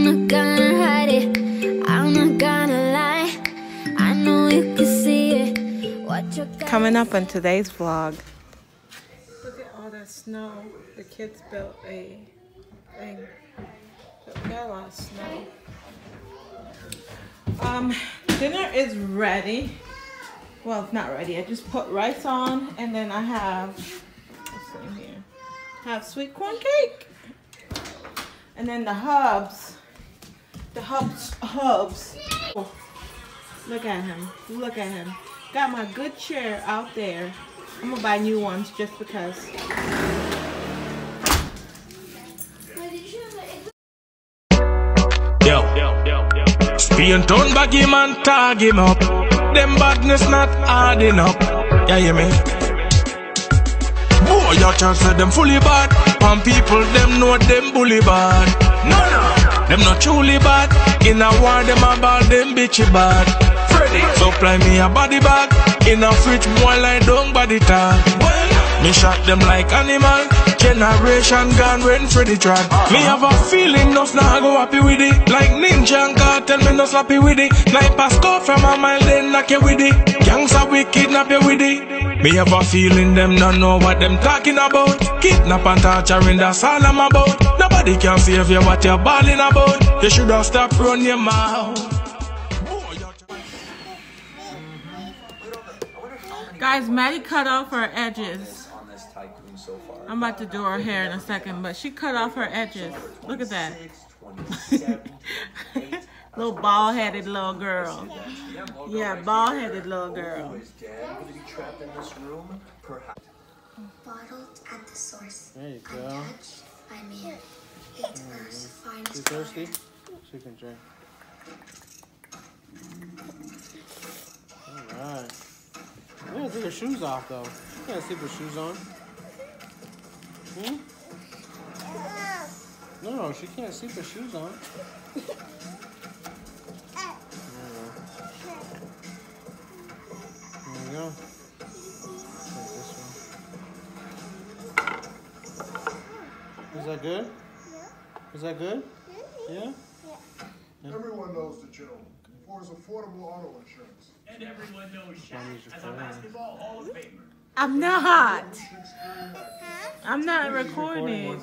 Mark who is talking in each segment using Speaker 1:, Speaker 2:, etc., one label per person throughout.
Speaker 1: I'm not gonna hide it, I'm not gonna lie. I know you can see it. What you
Speaker 2: Coming up on today's vlog. Look at all that snow. The kids built a thing. We got a lot of snow. Dinner is ready. Well, it's not ready. I just put rice on, and then I have, what's in here? I have sweet corn cake. And then the hubs. Oh, look at him. Look at him. Got my good chair out there. I'm gonna buy new ones just because.
Speaker 3: Spain town baggy man tag him up. Them badness not hard enough. Yeah, you me? Boy, your church said them fully bad. And people them know them bully bad. No, them not truly bad. In a war them a ball them bitchy bad. Freddy, supply me a body bag. In a fridge more like don't body tag. Me shot them like animal. Generation gone when Freddy tried. Me have a feeling enough now I go happy with it. Like Ninja and Cartel me no slappy with it. Sniper score from a mile then knock you with it. Gangsta we kidnap you with it. Me have a feeling them not know what them talking about. Kidnap and torturing that's all I'm about. Nobody can save you what you're balling about. You should have stopped running your mouth.
Speaker 2: Guys, Maddie cut off her edges. I'm about to do her hair in a second, but she cut off her edges. Look at that. Little bald-headed little girl. Yeah, bald-headed little girl.
Speaker 4: Bottled at the source.
Speaker 5: There you go.
Speaker 4: Untouched by man. Its first finest.
Speaker 5: You thirsty? She can drink. Alright. You gotta take her shoes off though. You gotta sleep with shoes on. Hmm? No, she can't sleep with shoes on. There you go. Take this one. Is that good? Is that good? Yeah?
Speaker 6: Everyone knows the Chelo for his affordable auto insurance.
Speaker 7: And everyone knows Shaq as a basketball Hall of Famer.
Speaker 2: I'm not. I'm not recording.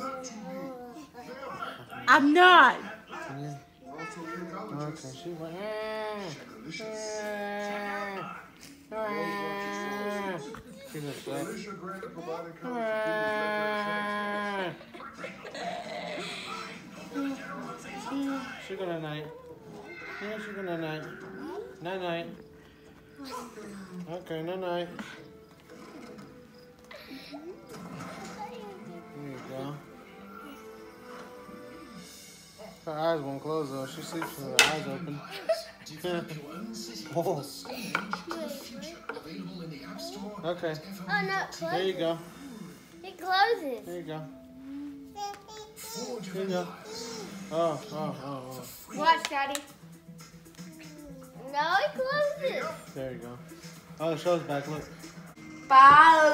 Speaker 2: I'm not.
Speaker 5: Okay, she went. She just like. She gonna night. Yeah, she gonna night. Night night. Okay, night night. There you go. Her eyes won't close though. She sleeps with her eyes open. Oh. Okay.
Speaker 4: Oh no, close.
Speaker 5: There you go.
Speaker 4: It closes.
Speaker 5: There you go. There you go. Oh.
Speaker 4: Watch, Daddy. No, it closes.
Speaker 5: There you go. Oh, the show's back. Look.
Speaker 4: Bye.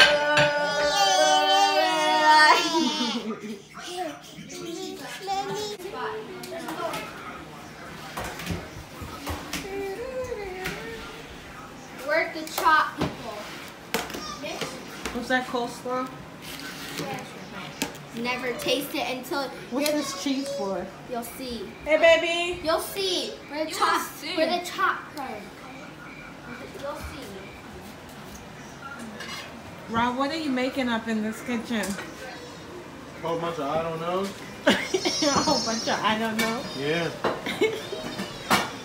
Speaker 4: Work the chop, people.
Speaker 2: What's that coleslaw?
Speaker 4: Never taste it until
Speaker 2: What's this cheese for?
Speaker 4: you'll see.
Speaker 2: Hey, baby.
Speaker 4: You'll see where the chop comes. You'll see.
Speaker 2: Rob, what are you making up in this kitchen?
Speaker 5: Whole bunch of I don't know.
Speaker 2: A whole bunch of I don't know.
Speaker 5: Yeah.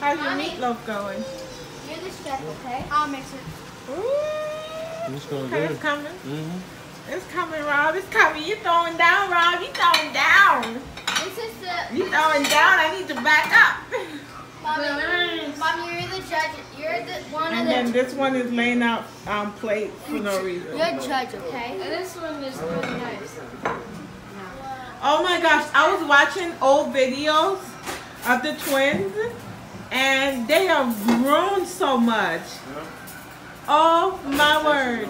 Speaker 2: How's your meatloaf going?
Speaker 4: You're the chef, okay? I'll mix it.
Speaker 2: Ooh.
Speaker 5: It's going
Speaker 2: Okay,
Speaker 5: good.
Speaker 2: it's coming.
Speaker 5: Mm-hmm.
Speaker 2: It's coming, Rob. It's coming. You're throwing down, Rob. You're throwing down.
Speaker 4: This is the...
Speaker 2: You're throwing down. I need to back up.
Speaker 4: Mommy, you're the judge. You're the one
Speaker 2: And
Speaker 4: of
Speaker 2: then
Speaker 4: the...
Speaker 2: this one is laying out plates for no reason.
Speaker 4: You're judge, okay? And this one is really nice.
Speaker 2: Oh my gosh, I was watching old videos of the twins and they have grown so much. Oh my word.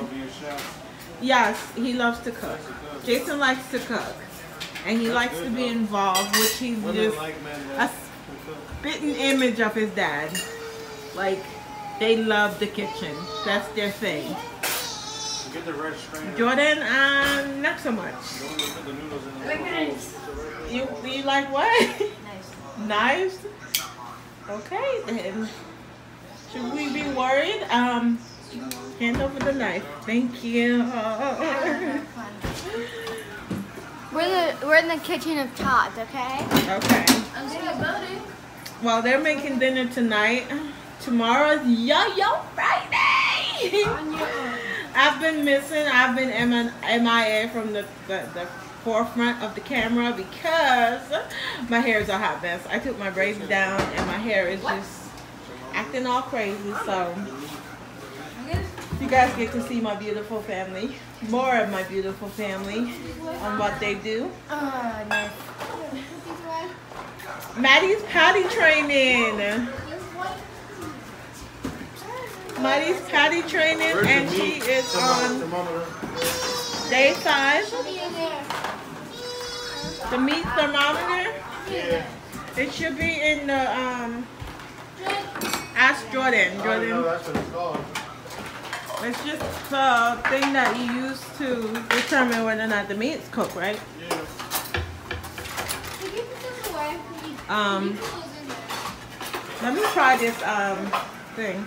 Speaker 2: Yes, he loves to cook. Jason likes to cook. And he likes to be involved, which he's just spitting image of his dad. Like, they love the kitchen. That's their thing.
Speaker 5: Get the red strainer.
Speaker 2: Jordan, not so much. You like what? Knives. Okay then. Should we be worried? Hand over the knife. Thank you.
Speaker 4: We're in the kitchen of Todd's, okay?
Speaker 2: Okay.
Speaker 4: I'm gonna build it.
Speaker 2: Well, they're making dinner tonight. Tomorrow's Yo-Yo Friday. I've been missing. I've been MIA from the forefront of the camera because my hair is a hot mess. I took my braids down and my hair is just acting all crazy. So you guys get to see my beautiful family, more of my beautiful family on what they do.
Speaker 4: Nice.
Speaker 2: Maddie's potty training. Maddie's potty training, and she is on day 5. The meat thermometer.
Speaker 5: Yeah.
Speaker 2: It should be in the ask Jordan.
Speaker 5: I know that's what it's called.
Speaker 2: It's just the thing that you use to determine whether or not the meat is cooked, right?
Speaker 5: Yeah.
Speaker 2: Let me try this thing.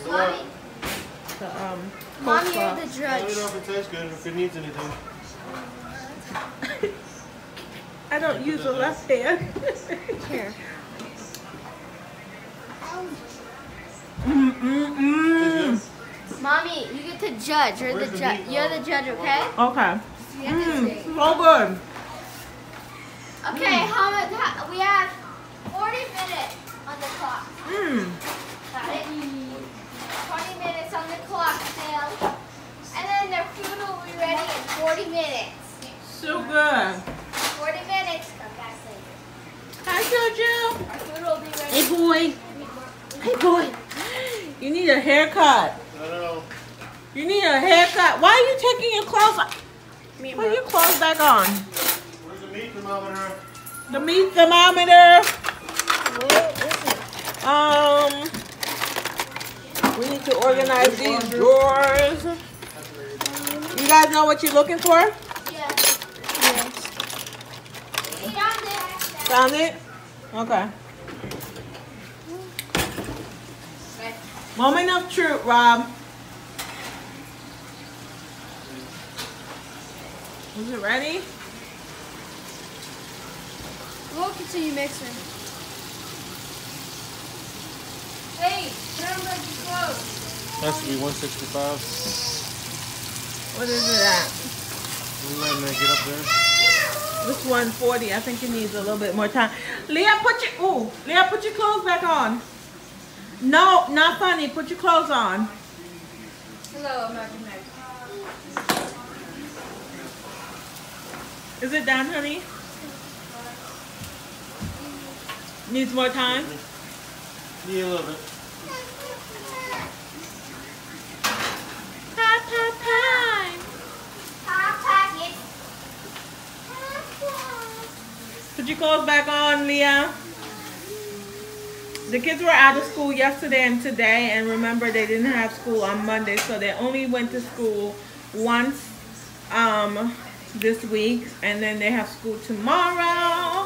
Speaker 4: Mommy, Mommy, you're the
Speaker 5: Let me
Speaker 4: judge.
Speaker 5: know if it tastes good, if it needs anything.
Speaker 2: I don't use a left hand.
Speaker 4: Here. Mommy, you get to judge. You're the judge. You're the judge, okay?
Speaker 2: Okay. So good.
Speaker 4: Okay, how much? We have 40 minutes on the clock. Got it? 20 minutes on the clock still. And then their food will be ready in 40 minutes.
Speaker 2: So good.
Speaker 4: 40 minutes. Come back later.
Speaker 2: Hi, Jojo.
Speaker 4: Our food will be ready.
Speaker 2: Hey, boy. Hey, boy. You need a haircut.
Speaker 5: I know.
Speaker 2: You need a haircut. Why are you taking your clothes off? Put your clothes back on.
Speaker 5: Where's the meat thermometer?
Speaker 2: The meat thermometer. We need to organize these drawers. You guys know what you're looking for?
Speaker 4: Yes.
Speaker 2: Found it? Okay. Moment of truth, Rob. Is it ready?
Speaker 4: We'll continue mixing. Hey, remember to close.
Speaker 5: Has to be 165.
Speaker 2: What is it at?
Speaker 5: I'm letting that get up there.
Speaker 2: This 140. I think it needs a little bit more time. Leah, put your clothes back on. No, not funny. Put your clothes on.
Speaker 4: Hello, American Mary.
Speaker 2: Is it done, honey? Needs more time?
Speaker 5: Yeah, a little bit.
Speaker 2: Hot time.
Speaker 4: Hot pocket.
Speaker 2: Put your clothes back on, Leah. The kids were out of school yesterday and today, and remember they didn't have school on Monday, so they only went to school once this week, and then they have school tomorrow.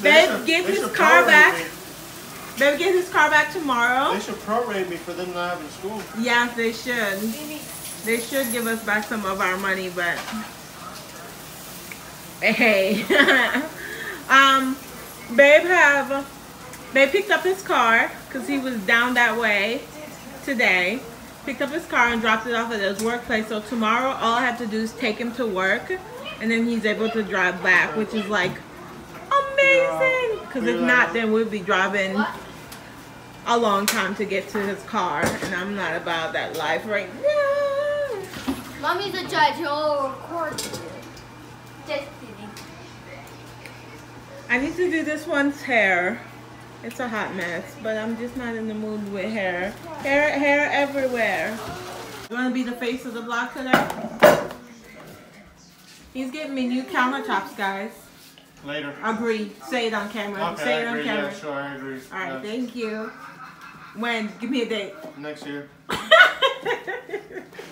Speaker 2: Babe, get his car back. Babe, get his car back tomorrow.
Speaker 5: They should prorate me for them not having school.
Speaker 2: Yes, they should. They should give us back some of our money, but hey. Babe picked up his car because he was down that way today. Picked up his car and dropped it off at his workplace. So tomorrow, all I have to do is take him to work, and then he's able to drive back, which is like amazing. Because if not, then we'll be driving a long time to get to his car, and I'm not about that life right now.
Speaker 4: Mommy's a judge. He'll record this.
Speaker 2: I need to do this one's hair. It's a hot mess, but I'm just not in the mood with hair. Hair everywhere. You want to be the face of the block today? He's getting me new countertops, guys.
Speaker 7: Later.
Speaker 2: Agree. Say it on camera.
Speaker 7: Okay,
Speaker 2: Say
Speaker 7: I
Speaker 2: it on
Speaker 7: agree.
Speaker 2: camera.
Speaker 7: Yeah, sure, I agree.
Speaker 2: All right,
Speaker 7: Yeah.
Speaker 2: thank you. When? Give me a date.
Speaker 7: Next year.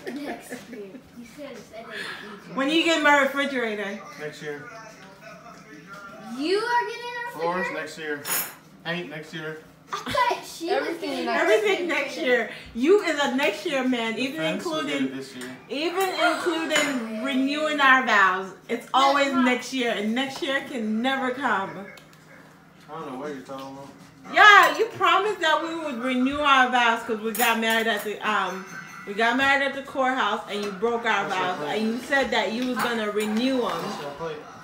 Speaker 4: Next year. You said
Speaker 2: When you get my refrigerator.
Speaker 7: Next year.
Speaker 4: You are getting a
Speaker 7: Floors
Speaker 4: refrigerator?
Speaker 7: next year. Paint next year.
Speaker 4: I thought she was getting a
Speaker 2: Everything next year. You is a next year man, even
Speaker 7: Fence, we did it
Speaker 2: including
Speaker 7: this year.
Speaker 2: renewing our vows. It's always next year, and next year can never come.
Speaker 7: I don't know what you're talking about.
Speaker 2: Yeah, you promised that we would renew our vows because we got married at the courthouse, and you broke our vows, and you said that you was gonna renew them.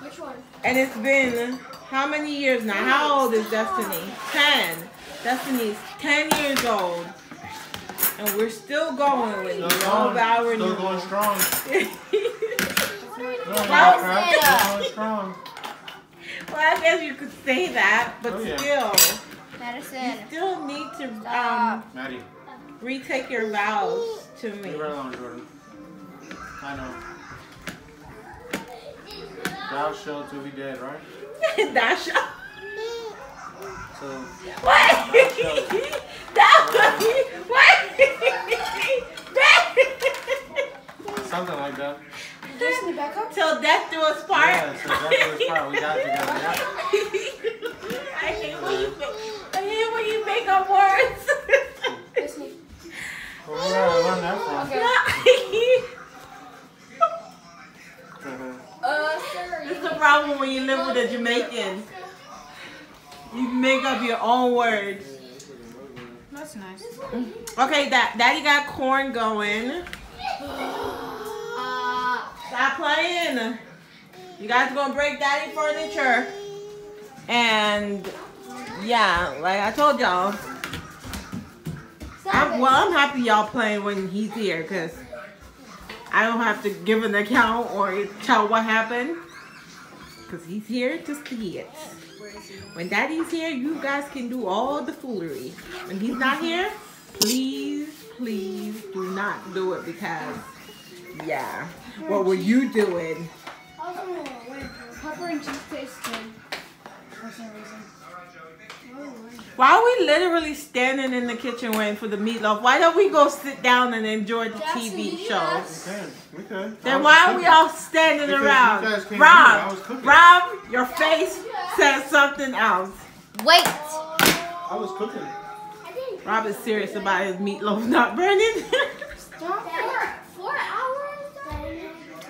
Speaker 4: Which one?
Speaker 2: And it's been how many years now? How old is Destiny? 10. Destiny's 10 years old, and we're still going with no vow renewal.
Speaker 7: Still going strong. Still going strong.
Speaker 2: Well, I guess you could say that, but still,
Speaker 4: Madison.
Speaker 2: you still need to
Speaker 7: Maddie.
Speaker 2: retake your vows to me.
Speaker 7: Leave her alone, Jordan. I know. Thou shalt to be dead, right?
Speaker 2: That shall.
Speaker 7: So.
Speaker 2: What?
Speaker 7: Something like that.
Speaker 2: Till death do us part.
Speaker 7: Yeah, so death do us part. We got together. Yeah.
Speaker 2: I hate when you make up words.
Speaker 7: Well, where did I learn that from?
Speaker 2: It's the problem when you live with a Jamaican. You make up your own words.
Speaker 8: That's nice.
Speaker 2: Okay, Daddy got corn going. Stop playing. You guys gonna break Daddy furniture. And yeah, like I told y'all. I'm happy y'all playing when he's here because I don't have to give an account or tell what happened. Because he's here to see it. When Daddy's here, you guys can do all the foolery. When he's not here, please, please do not do it because, yeah. What were you doing?
Speaker 8: Pepper and cheese taste good for some reason.
Speaker 2: Why are we literally standing in the kitchen waiting for the meatloaf? Why don't we go sit down and enjoy the TV show?
Speaker 7: We could.
Speaker 2: Then why are we all standing around? Rob, your face says something else.
Speaker 4: Wait.
Speaker 7: I was cooking.
Speaker 2: Rob is serious about his meatloaf not burning.
Speaker 4: 4 hours?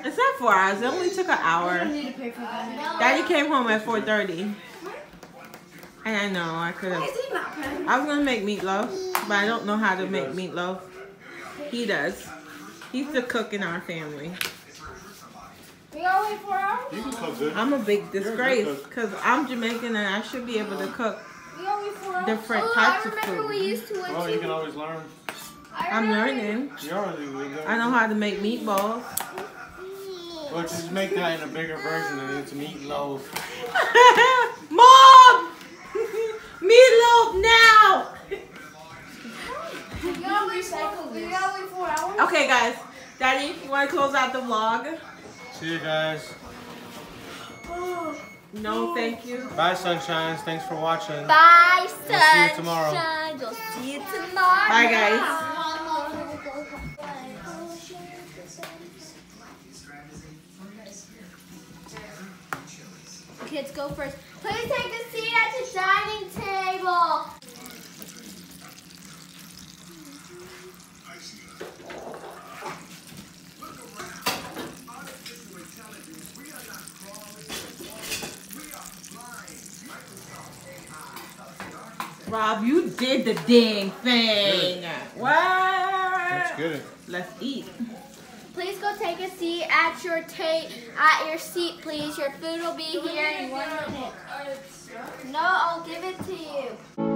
Speaker 2: It's not 4 hours. It only took an hour.
Speaker 8: Need to pay for that.
Speaker 2: Daddy came home at 4:30. And I know I could have. I was gonna make meatloaf, but I don't know how to make meatloaf. He does. He's the cook in our family.
Speaker 4: We gotta wait 4 hours?
Speaker 7: You can cook good.
Speaker 2: I'm a big disgrace because I'm Jamaican and I should be able to cook
Speaker 4: We gotta wait 4 hours?
Speaker 2: different types of
Speaker 4: I remember we
Speaker 2: food.
Speaker 4: used to
Speaker 7: Well, you can always learn.
Speaker 2: I'm learning.
Speaker 7: You're already good.
Speaker 2: I know how to make meatballs.
Speaker 7: Well, just make that in a bigger version and it's meatloaf.
Speaker 2: Mom! Meatloaf now!
Speaker 4: We gotta wait 4 hours?
Speaker 2: Okay, guys. Daddy, you want to close out the vlog?
Speaker 7: See you guys.
Speaker 2: No, thank you.
Speaker 7: Bye, sunshines. Thanks for watching.
Speaker 4: Bye,
Speaker 7: We'll see you tomorrow.
Speaker 4: sunshine. We'll see you tomorrow.
Speaker 2: Bye, guys.
Speaker 4: Kids, go first. Please take a seat at the dining table.
Speaker 2: Rob, you did the dang thing. What?
Speaker 7: Let's get it.
Speaker 2: Let's eat.
Speaker 4: Please go take a seat at your seat, please. Your food will be here in 1 minute. No, I'll give it to you.